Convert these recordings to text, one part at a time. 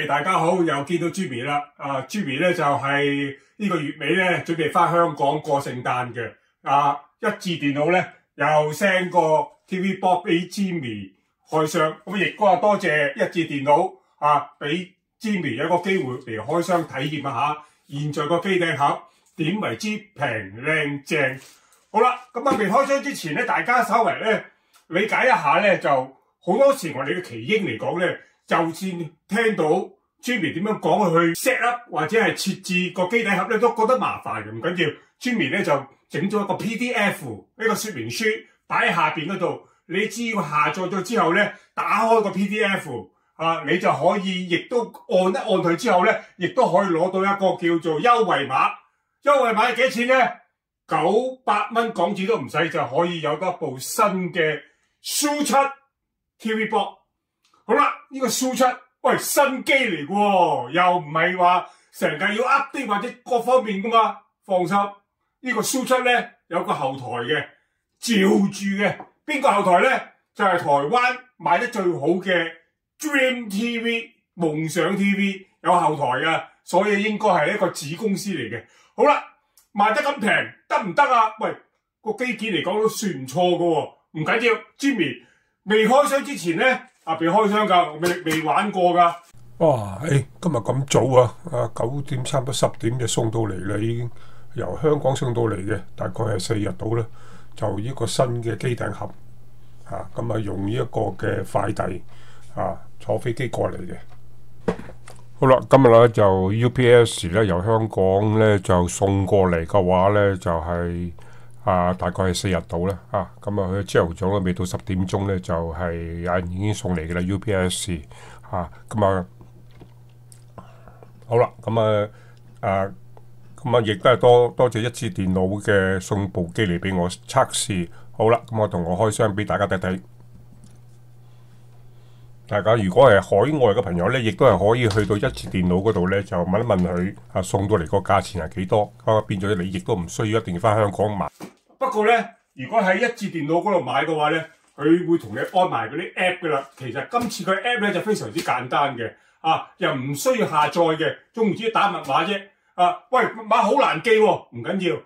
大家好，又見到 Jimmy 啦。Jimmy 咧就係呢個月尾咧，準備翻香港過聖誕嘅。一致電腦咧又 send 個 TV box 俾 Jimmy 開箱，咁亦都多謝一致電腦俾 Jimmy 有一個機會嚟開箱體驗一下。現在個機頂盒點為之平靚正？好啦，咁未開箱之前咧，大家稍為咧理解一下咧，就好多時我哋嘅奇英嚟講咧。就算聽到 Jimmy 點樣講去 set up 或者係設置個機頂盒咧，都覺得麻煩嘅，唔緊要。Jimmy 咧就整咗一個 PDF 呢個說明書擺喺下邊嗰度，你只要下載咗之後咧，打開個 PDF 你就可以，亦都按一按佢之後咧，亦都可以攞到一個叫做優惠碼。優惠碼係幾多錢咧？900蚊港紙都唔使，就可以有得一部新嘅 SU7 TV box。好啦，呢個 SU7，喂，新機嚟嘅喎，又唔係話成日要 update 或者各方面噶嘛。放心，呢個 SU7咧有個後台嘅，照住嘅。邊個後台咧？就係台灣賣得最好嘅 Dream TV 夢想 TV 有後台嘅，所以應該係一個子公司嚟嘅。好啦，賣得咁平，得唔得啊？喂，個機件嚟講都算唔錯嘅喎，唔緊要。Jimmy 未開箱之前咧。未開箱噶，未玩過噶。哇！今日咁早啊，9點差唔多10點就送到嚟啦，已經由香港送到嚟嘅，大概係4日到啦。就呢個新嘅機頂盒咁用呢一個嘅快遞坐飛機過嚟嘅。好啦，今日咧就 UPS 咧由香港咧就送過嚟嘅話咧就係、大概係4日到啦，佢朝頭早咧未到10點鐘咧就係有人已經送嚟嘅啦 UPS 好啦，亦都係多謝一致電腦嘅送部機嚟俾我測試。好啦，我同我開箱俾大家睇睇。大家如果係海外嘅朋友咧，亦都係可以去到一致電腦嗰度咧，就問一問佢送到嚟個價錢係幾多，變咗你亦都唔需要一定要翻香港買。不過咧，如果喺一致電腦嗰度買嘅話咧，佢會同你安埋嗰啲 app 噶啦。其實今次佢 app 咧就非常之簡單嘅，又唔需要下載嘅，總唔知打密碼啫。喂，密碼好難記喎，唔緊要，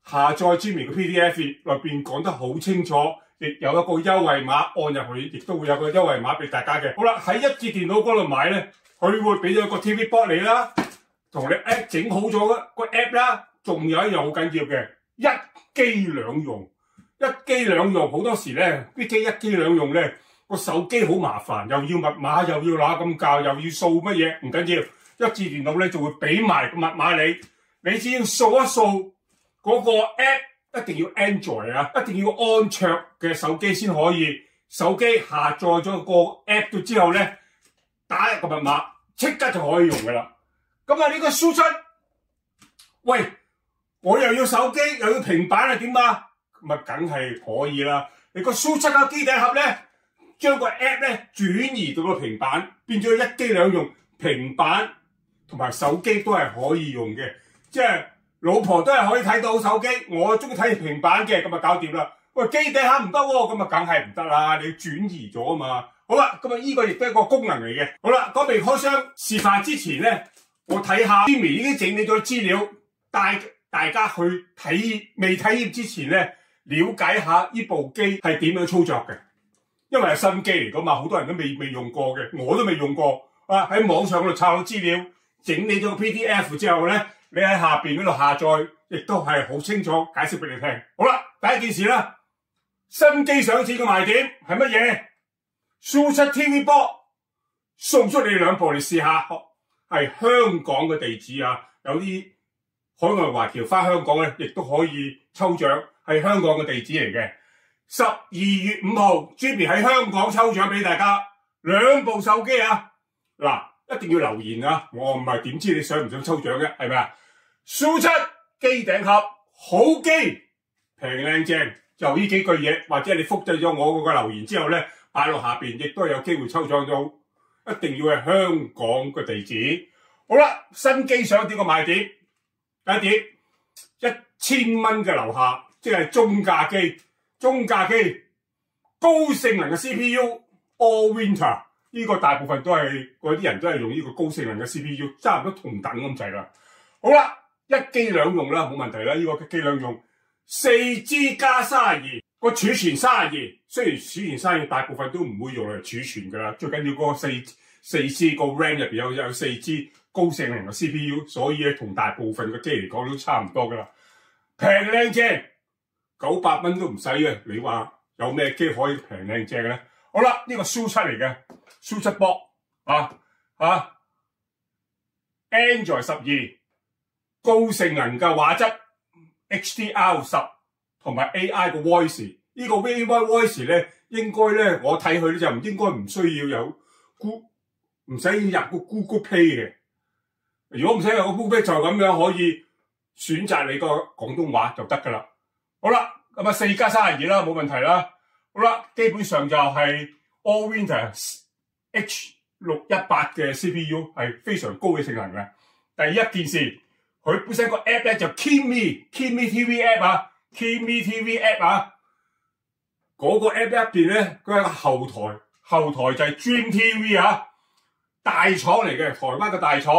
下載 Jimmy 嘅 PDF 裏邊講得好清楚。亦有一個優惠碼，按入去亦都會有個優惠碼俾大家嘅。好啦，喺一致電腦嗰度買咧，佢會俾咗個 TV box 你啦，同你 app 整好咗個 app 啦，仲有一樣好緊要嘅，一機兩用。一機兩用好多時咧，啲機一機兩用咧，個手機好麻煩，又要密碼，又要揦咁教，又要掃乜嘢，唔緊要，一致電腦咧就會俾埋個密碼你，你只要掃一掃嗰個 app。一定要 Android 一定要安卓嘅手機先可以。手機下載咗個 app 咗之後咧，打入個密碼，即刻就可以用噶啦。咁呢個 SU7，喂，我又要手機又要平板點啊？咁梗係可以啦。你個 SU7嘅機頂盒咧，將個 app 咧轉移到個平板，變咗一機兩用，平板同埋手機都係可以用嘅，即係。老婆都係可以睇到手機，我中意睇平板嘅，咁搞掂啦。喂，機頂盒唔得喎，咁梗係唔得啦，你要轉移咗啊嘛。好啦，咁呢個亦都係一個功能嚟嘅。好啦，未開箱示範之前咧，我睇下 Jimmy 已經整理咗資料，帶大家去未體驗之前咧，了解下呢部機係點樣操作嘅。因為係新機嚟噶嘛，好多人都未用過嘅，我都未用過。喺網上嗰度抄到資料，整理咗個 PDF 之後咧。你喺下邊嗰度下載，亦都係好清楚解釋俾你聽。好啦，第一件事啦，新機上市嘅賣點係乜嘢？SU7 TV box 送出你2部嚟試下，係香港嘅地址啊！有啲海外華僑翻香港咧，亦都可以抽獎，係香港嘅地址嚟嘅。12月5號 ，Jimmy 喺香港抽獎俾大家2部手機啊！嗱，一定要留言啊！我唔係點知你想唔想抽獎嘅，係咪啊？SU7 機頂盒好機，平靚正，就呢幾句嘢，或者你複製咗我嗰個留言之後咧，擺落下邊，亦都係有機會抽獎到。一定要係香港嘅地址。好啦，新機想點個賣點？第一點，1000蚊嘅樓下，即係中價機，高性能嘅 CPU，All Winter 呢個大部分都係嗰啲人都係用呢個高性能嘅 CPU， 差唔多同等咁滯啦。好啦，一機兩用啦，冇問題啦。呢個一機兩用，4G 加32個儲存32，雖然儲存32大部分都唔會用嚟儲存噶啦，最緊要嗰個4G 個 RAM 入邊有 4G 高性能嘅 CPU， 所以咧同大部分嘅機嚟講都差唔多噶啦。平靚正，900蚊都唔使嘅。你話有咩機可以平靚正嘅咧？好啦，呢個 Sue 7嚟嘅 Sue 7 Box Android 12高性能嘅畫質 HDR10 同埋 AI 嘅 Voice， 呢個 AI Voice 咧應該咧我睇佢咧就唔應該唔需要有唔使入個 Google Play 嘅。如果唔使入個 Google Play 就咁樣可以選擇你個廣東話就得噶啦。好啦，咁啊4加32啦，冇問題啦。好啦，基本上就係 Allwinner H618 嘅 CPU 係非常高嘅性能嘅。第一件事，佢本身個 app 咧就 KidMe TV app KidMe TV app 嗰個 app 入邊咧，佢係個後台就係 Dream TV 大廠嚟嘅，台灣嘅大廠，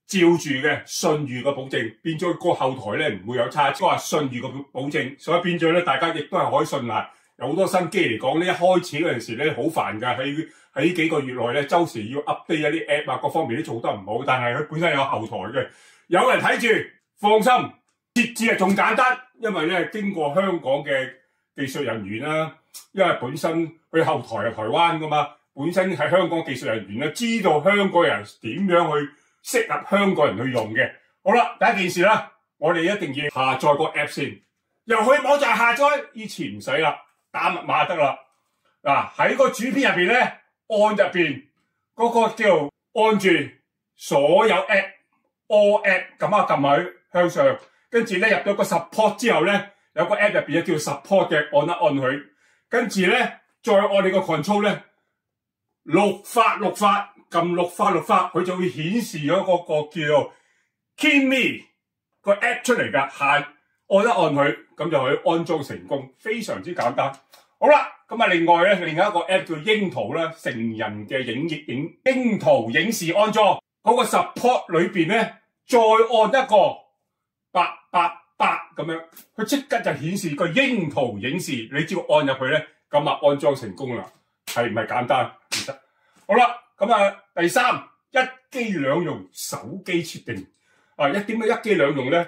照住嘅信譽嘅保證，變咗個後台咧唔會有差錯，話信譽嘅保證，所以變咗咧大家亦都係可以信賴。有好多新機嚟講咧，一開始嗰陣時咧好煩㗎，喺呢幾個月內咧，周時要 update 一啲 app 各方面都做得唔好，但係佢本身有後台嘅，有人睇住，放心。設置係仲簡單，因為咧經過香港嘅技術人員啦，因為本身佢後台係台灣㗎嘛，本身係香港技術人員咧，知道香港人點樣去適合香港人去用嘅。好啦，第一件事啦，我哋一定要下載個 app 先，又去網站下載，以前唔使啦，打密碼得啦。嗱，喺個主片入邊咧，按入邊嗰個叫按住所有 app，all app 咁撳佢向上，跟住咧入到個 support 之後咧，有個 app 入邊叫 support 嘅，按一按佢，跟住咧再按你個 control 咧，綠發，撳綠發，佢就會顯示咗嗰個叫 KidMe 個 app 出嚟㗎，按一按佢，咁就可以安裝成功，非常之簡單。好啦，咁啊另外咧，另外一個 app 叫櫻桃啦，成人嘅櫻桃影視安裝，嗰個 support 裏邊咧，再按一個888咁樣，佢即刻就顯示個櫻桃影視，你只要按入去咧，咁啊安裝成功啦，係唔係簡單？唔得。好啦，咁啊第三，一機兩用手機設定點解一機兩用咧？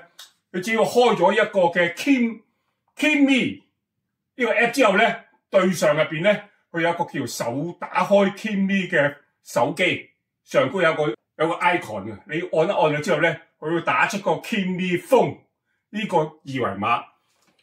你只要開咗一個嘅 KidMe 呢個 app 之後咧，對上入邊咧，佢有一個叫手打開 KidMe 嘅手機，上高有個 icon 嘅，你按一按咗之後咧，佢會打出個 KidMe Phone 呢個二維碼，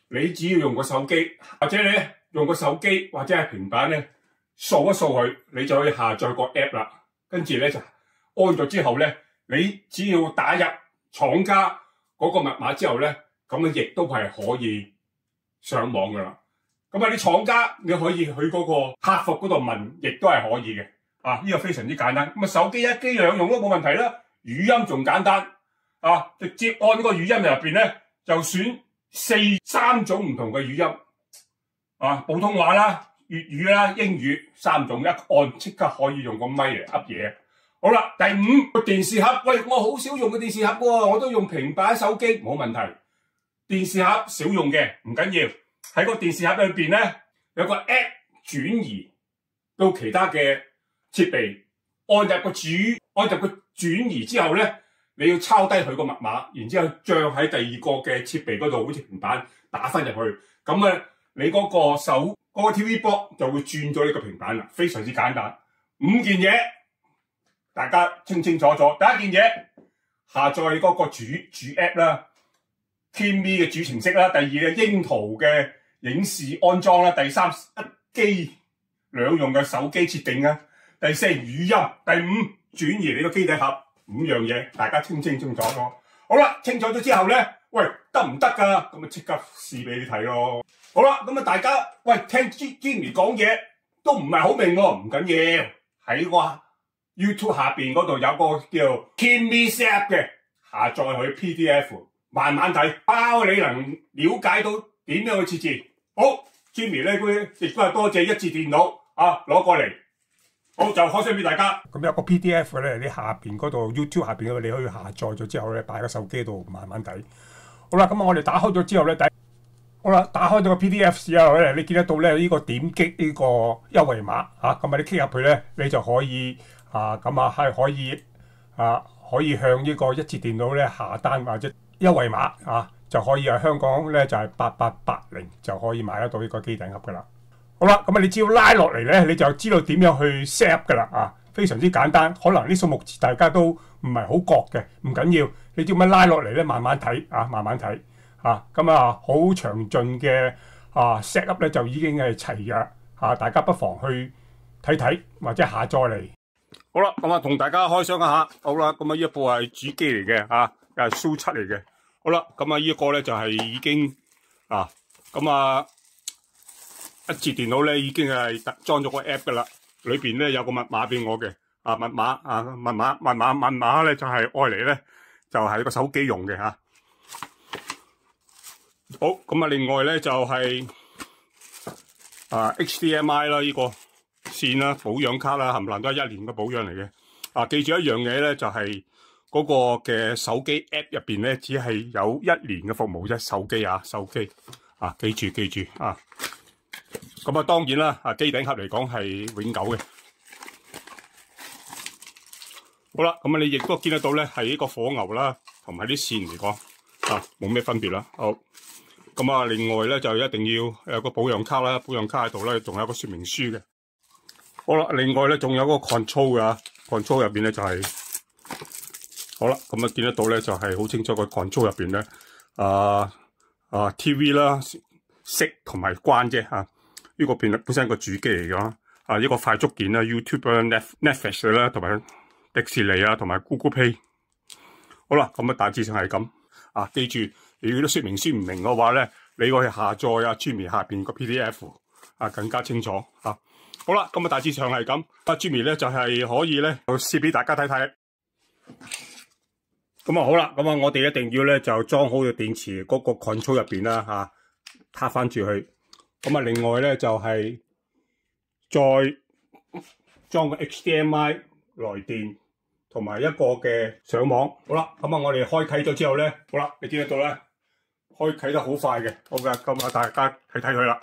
你只要用個手機，或者你咧用個手機或者係平板咧掃一掃佢，你就可以下載個 app 啦。跟住咧就安咗之後咧，你只要打入廠家嗰個密碼之後咧，咁啊亦都係可以上網噶啦。咁啲廠家你可以去嗰個客服嗰度問，亦都係可以嘅。呢個非常之簡單。咁手機一機兩用都冇問題啦。語音仲簡單，直接按嗰個語音入邊咧，就選三種唔同嘅語音，普通話啦、粵語啦、英語3種，一按即刻可以用個咪嚟噏嘢。好啦，第5個電視盒，喂，我好少用個電視盒喎，我都用平板手機，冇問題。電視盒少用嘅唔緊要，喺個電視盒裏邊咧有個 app 轉移到其他嘅設備，按入個轉移之後咧，你要抄低佢個密碼，然之後將喺第2個嘅設備嗰度，好似平板打翻入去，咁你嗰個 TV box 就會轉咗呢個平板啦，非常之簡單。5件嘢，大家清楚。第一件嘢，下載嗰個主 app 啦 ，KidMe 嘅主程式啦。第2嘅櫻桃嘅影視安裝啦。第3一機兩用嘅手機設定啊。第4語音。第5轉移你個機底盒。5樣嘢，大家清楚咯。好啦，清楚咗之後咧，喂，得唔得㗎？咁即刻試俾你睇咯。好啦，咁大家喂聽 Jimmy 講嘢都唔係好明喎，唔緊要，喺個 YouTube 下邊嗰度有個叫 KidMe App 嘅，下載佢 PDF， 慢慢睇，包你能了解到點樣去設置。好 ，Jimmy 咧亦都係多謝一致電腦攞過嚟。好就開箱俾大家。咁有個 PDF 咧，你下邊嗰度 YouTube 下邊嗰度你可以下載咗之後咧，擺喺個手機度慢慢睇。好啦，咁我哋打開咗之後咧，好啦，打開咗個 PDF 之後咧，你見得到咧呢個點擊呢個優惠碼嚇，咁你 click 入去咧，你就可以係可以向呢個一節電腦咧下單或者優惠碼就可以喺香港咧就係8880就可以買得到呢個機頂盒噶啦。好啦，咁你只要拉落嚟咧，你就知道點樣去 set up 噶啦非常之簡單。可能啲數目字大家都唔係好覺嘅，唔緊要，你點樣拉落嚟咧，慢慢睇慢慢睇好詳盡嘅set up 咧就已經係齊嘅大家不妨去睇睇或者下載嚟。好啦，咁同大家開箱一下。好啦，咁呢一部係主機嚟嘅又係 Su7 嚟嘅。好啦，咁呢一個咧就係已經一節電腦咧已經係裝咗個 app 噶啦，裏邊咧有個密碼俾我嘅密碼咧就係愛嚟咧就係個手機用嘅好，咁另外咧就係HDMI 啦，呢個線啦，保養卡啦，冚唪唥都係1年嘅保養嚟嘅。記住一樣嘢咧，就係嗰個嘅手機 app 入邊咧，只係有1年嘅服務啫。手機記住咁當然啦，機頂盒嚟講係永久嘅。好啦，咁你亦都見得到咧，係呢個火牛啦，同埋啲線嚟講冇咩分別啦。好，咁另外咧就一定要有個保養卡啦，保養卡喺度咧，仲有個說明書嘅。好啦，另外咧仲有個 control 嘅，control 入邊咧就係好啦，咁見得到咧就係好清楚個 control 入邊咧TV 啦，熄同埋關啫呢個本身係個主機嚟㗎，呢個快速鍵啦 ，YouTube 啦、Netflix 啦，同埋迪士尼同埋 Google Play。好啦，咁大致上係咁。記住，如果啲說明書唔明嘅話咧，你可以下載Jimmy 下邊個 PDF 更加清楚好啦，咁大致上係咁。Jimmy 咧就係可以咧試俾大家睇睇。咁好啦，咁我哋一定要咧就裝好個電池嗰個 control 入邊啦塌翻住去。咁另外咧就係再裝個 HDMI 來電同埋一個嘅上網。好啦，咁我哋開啟咗之後咧，好啦，你見得到咧，開啟得好快嘅。好嘅，咁大家睇睇佢啦。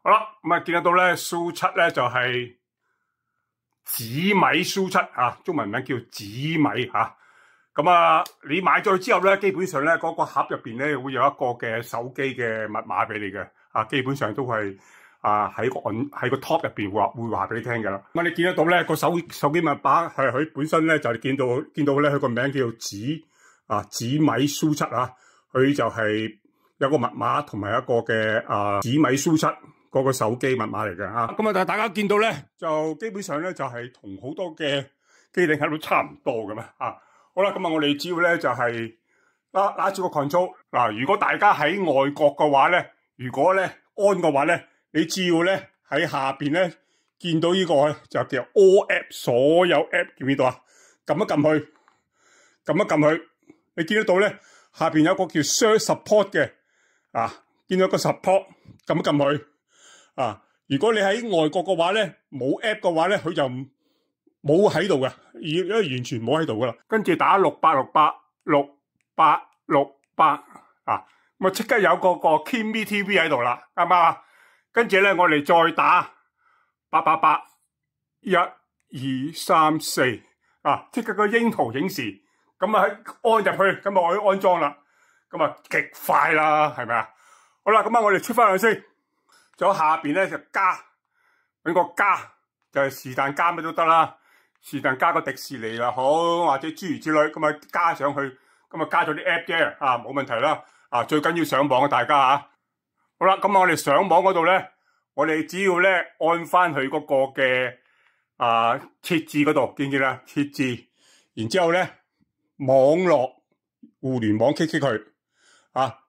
好啦，咁見得到咧，Su7咧就係紫米 Su7中文名叫紫米你買咗之後咧，基本上咧嗰個盒入邊咧會有一個嘅手機嘅密碼俾你嘅基本上都係喺個 top 入邊會話俾你聽㗎啦。你見得到咧個手機密碼係佢本身咧就見到咧佢個名叫紫米 Su7佢就係有個密碼同埋一個嘅紫米 Su7嗰個手機密碼嚟嘅咁但係大家見到咧就基本上咧就係同好多嘅機頂盒都差唔多嘅嘛好啦，咁我哋只要咧就係拿住個 control 如果大家喺外國嘅話咧，如果咧安嘅話咧，你只要咧喺下邊咧見到呢個就叫 All App 所有 App 見唔見到撳一撳佢，撳一撳佢，你見得到咧下邊有一個叫 Search Support 嘅見到個 Support， 撳一撳佢如果你喺外國嘅話咧，冇 App 嘅話咧，佢就冇喺度嘅，因為完全冇喺度噶啦。跟住打6868咁即刻有個 Kimi TV 喺度啦，啱唔啱？跟住咧，我哋再打8881234即刻個櫻桃顯示，咁按入去，咁我可以安裝啦，咁極快啦，係咪啊？好啦，咁我哋出翻去先，仲有下邊咧就加，揾個加就係是但加乜都得啦。是但加個迪士尼又好，或者諸如此類，咁加上去，咁加咗啲 app 啫，冇問題啦。最緊要上網大家好啦，咁我哋上網嗰度咧，我哋只要咧按翻佢嗰個嘅設置嗰度，見唔見啦？設置，然之後咧網絡互聯網 click 佢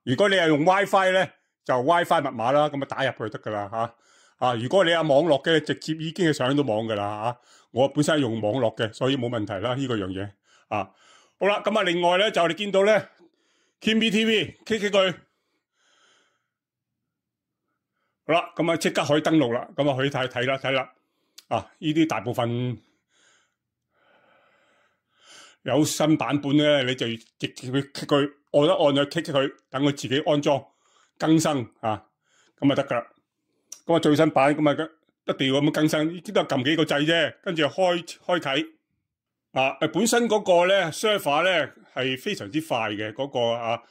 如果你係用 WiFi 咧，就 WiFi 密碼啦，咁打入去就得噶啦如果你有網絡嘅，直接已經係上到網噶啦我本身係用網絡嘅，所以冇問題啦呢個樣嘢好啦，咁另外咧就你見到咧 Kimi TV，click 佢。好啦，咁啊即刻可以登錄啦，咁啊可以睇啦。啊，呢啲大部分有新版本咧，你就直接去 click 佢，按一按就 click 佢，等佢自己安裝更新啊，咁啊得噶啦。咁啊最新版咁啊一定要咁樣更新，呢啲都係撳幾個掣啫，跟住開啟。啊，本身嗰個咧 server 咧係非常之快嘅，嗰個啊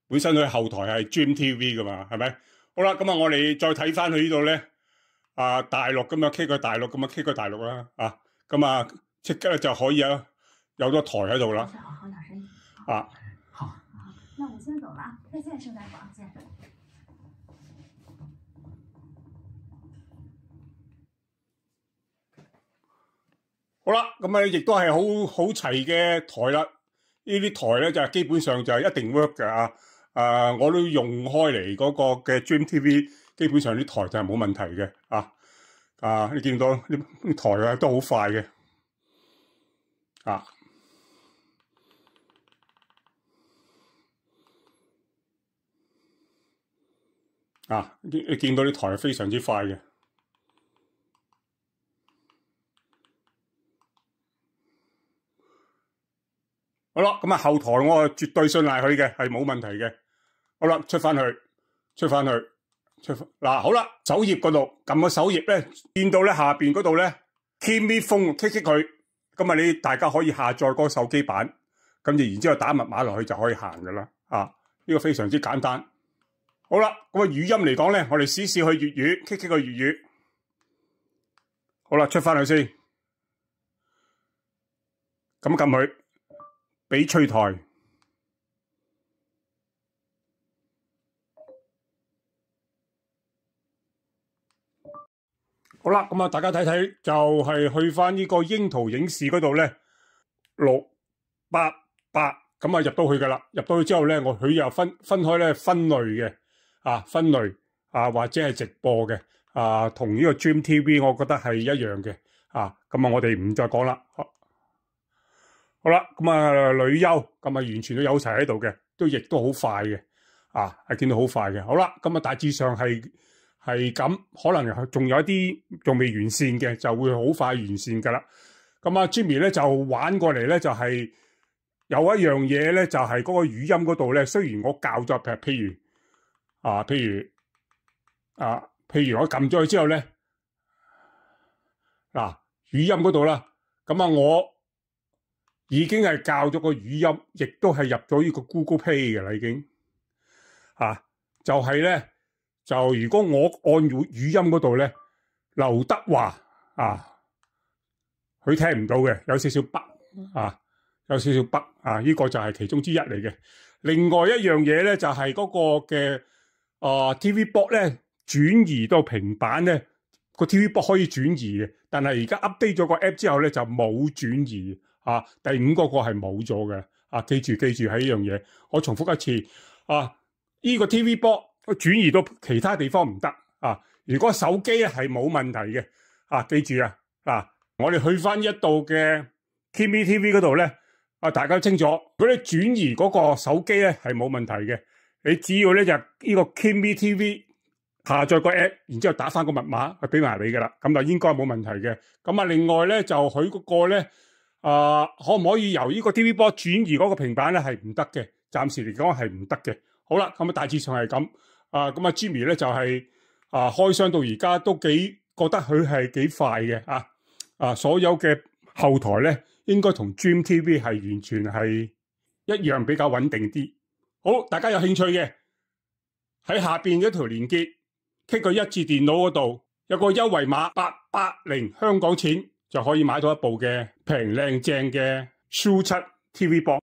本身佢後台係 GMTV 噶嘛，係咪？好啦，咁啊我哋再睇翻去呢度咧，啊大陸咁啊 click 個大陸，咁啊 click 個大陸啦，啊咁啊即刻就可以有咗台喺度啦。啊，好，那我先走了啊，再見，聖大夫，再見。好啦，咁啊亦都係好齊嘅台啦。呢啲台咧就係基本上就係一定 work 嘅啊。我都用開嚟嗰個嘅 GMTV， 基本上啲台就係冇問題嘅啊。你見到啲台啊都好快嘅你見到啲台係非常之快嘅。好啦，咁啊後台我絕對信賴佢嘅，係冇問題嘅。好啦，出翻去。嗱，好啦，首頁嗰度撳個首頁咧，見到咧下邊嗰度咧 Kimi Phone click 佢，咁啊你大家可以下載嗰個手機版，跟住然之後打密碼落去就可以行噶啦。呢個非常之簡單。好啦，咁啊語音嚟講咧，我哋試去粵語 click 個粵語。好啦，出翻去先，咁撳佢。翡翠台，好啦，咁啊，大家睇睇就係去翻呢個櫻桃影視嗰度咧，688咁啊入到去噶啦，入到去之後咧，佢又分開咧分類嘅，分類或者係直播嘅，同呢個 GMTV 我覺得係一樣嘅，咁啊我哋唔再講啦。好啦，咁啊女優咁啊完全都有齊喺度嘅，亦都好快嘅，係見到好快嘅。好啦，咁啊大致上係咁，可能仲有一啲仲未完善嘅，就會好快完善噶啦。咁啊 Jimmy 咧就玩過嚟咧，就係有一樣嘢咧，就係嗰個語音嗰度咧。雖然我校咗譬如我撳咗佢之後咧，語音嗰度啦，咁啊我已經係校咗個語音，亦都係入咗呢個 Google Play 嘅啦，已經就係咧，就如果我按語音嗰度咧，劉德華佢聽唔到嘅，有少少北呢個就係其中之一嚟嘅。另外一樣嘢咧，就係嗰個嘅TV Box 咧轉移到平板咧，個 TV Box 可以轉移嘅，但係而家 update 咗個 app 之後咧就冇轉移。第5個係冇咗嘅，記住係呢樣嘢。我重複一次，呢個 TV Box 轉移到其他地方唔得，如果手機係冇問題嘅，記住我哋去翻一度嘅 Kimi TV 嗰度咧，大家清楚，如果你轉移嗰個手機咧係冇問題嘅，你只要咧就呢個 Kimi TV 下載個 app， 然之後打翻個密碼，佢俾埋你噶啦，咁就應該冇問題嘅。咁另外咧就佢嗰個咧。可唔可以由呢個 TV Box 轉移嗰個平板咧？係唔得嘅，暫時嚟講係唔得嘅。好啦，咁大致上係咁。咁Jimmy 咧就係開箱到而家都覺得佢係幾快嘅。所有嘅後台咧應該同 GMTV 係完全係一樣，比較穩定啲。好，大家有興趣嘅喺下邊一條連結，click 個一致電腦嗰度有個優惠碼880香港錢。就可以買到一部嘅平靚正嘅 Shu 7 TV Box。